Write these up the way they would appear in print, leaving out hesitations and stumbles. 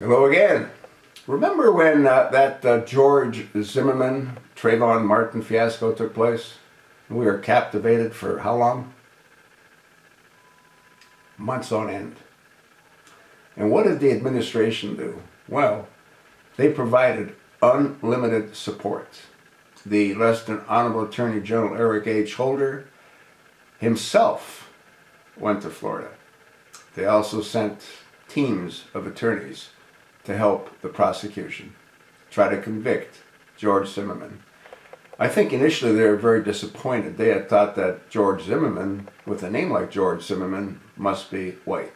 Hello again. Remember when that George Zimmerman, Trayvon Martin fiasco took place? We were captivated for how long? Months on end. And what did the administration do? Well, they provided unlimited support. The less than honorable Attorney General Eric H. Holder himself went to Florida. They also sent teams of attorneys to help the prosecution, try to convict George Zimmerman. I think initially they were very disappointed. They had thought that George Zimmerman, with a name like George Zimmerman, must be white.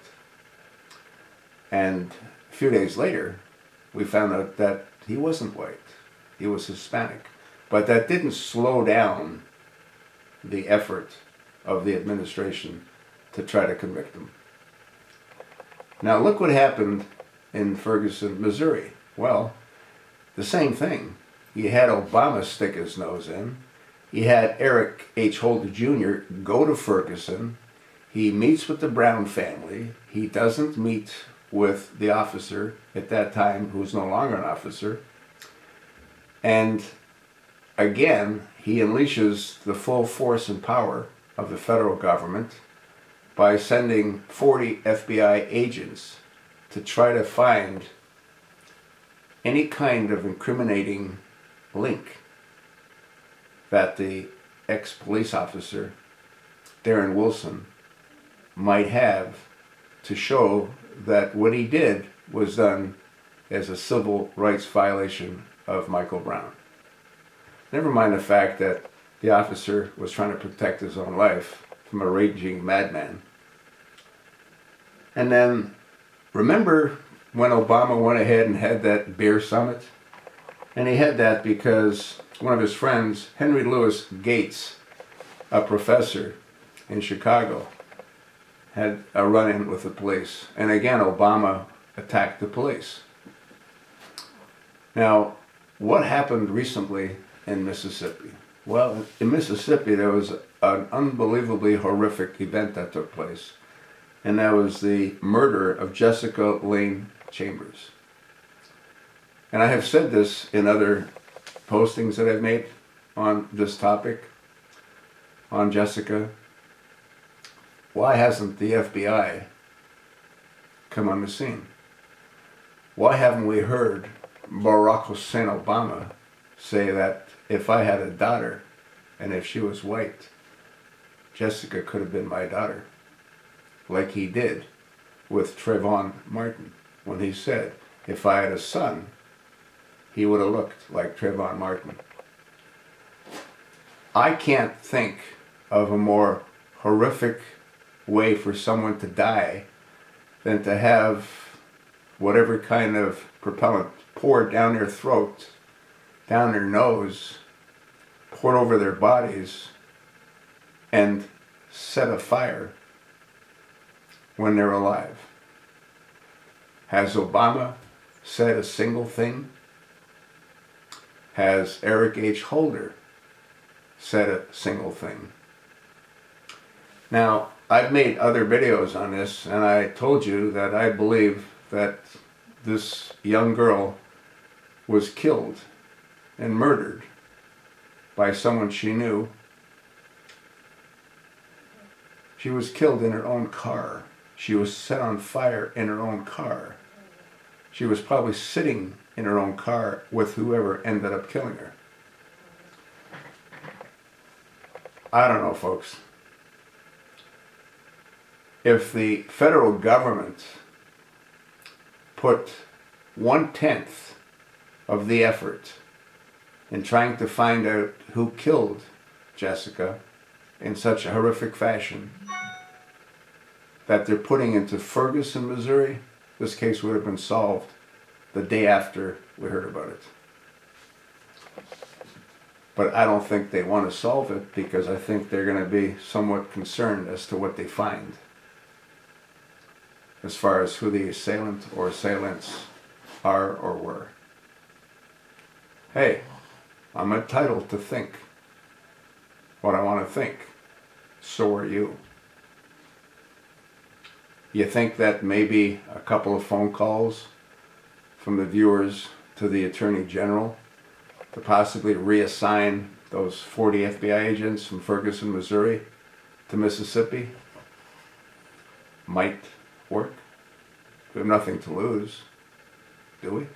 And a few days later, we found out that he wasn't white. He was Hispanic. But that didn't slow down the effort of the administration to try to convict him. Now look what happened in Ferguson, Missouri. Well, the same thing. You had Obama stick his nose in. He had Eric H. Holder Jr. go to Ferguson. He meets with the Brown family. He doesn't meet with the officer at that time, who's no longer an officer. And again, he unleashes the full force and power of the federal government by sending 40 FBI agents to try to find any kind of incriminating link that the ex-police officer, Darren Wilson, might have to show that what he did was done as a civil rights violation of Michael Brown. Never mind the fact that the officer was trying to protect his own life from a raging madman. And then, remember when Obama went ahead and had that beer summit? And he had that because one of his friends, Henry Louis Gates, a professor in Chicago, had a run-in with the police. And again, Obama attacked the police. Now, what happened recently in Mississippi? Well, in Mississippi, there was an unbelievably horrific event that took place. And that was the murder of Jessica Lane Chambers. And I have said this in other postings that I've made on this topic, on Jessica. Why hasn't the FBI come on the scene? Why haven't we heard Barack Hussein Obama say that if I had a daughter and if she was white, Jessica could have been my daughter? Like he did with Trayvon Martin, when he said, if I had a son, he would have looked like Trayvon Martin. I can't think of a more horrific way for someone to die than to have whatever kind of propellant poured down their throat, down their nose, poured over their bodies, and set afire when they're alive. Has Obama said a single thing? Has Eric H. Holder said a single thing? Now, I've made other videos on this, and I told you that I believe that this young girl was killed and murdered by someone she knew. She was killed in her own car. She was set on fire in her own car. She was probably sitting in her own car with whoever ended up killing her. I don't know, folks. If the federal government put 1/10 of the effort in trying to find out who killed Jessica in such a horrific fashion that they're putting into Ferguson, Missouri, this case would have been solved the day after we heard about it. But I don't think they want to solve it because I think they're going to be somewhat concerned as to what they find as far as who the assailant or assailants are or were. Hey, I'm entitled to think what I want to think. So are you. You think that maybe a couple of phone calls from the viewers to the Attorney General to possibly reassign those 40 FBI agents from Ferguson, Missouri to Mississippi might work. We have nothing to lose, do we?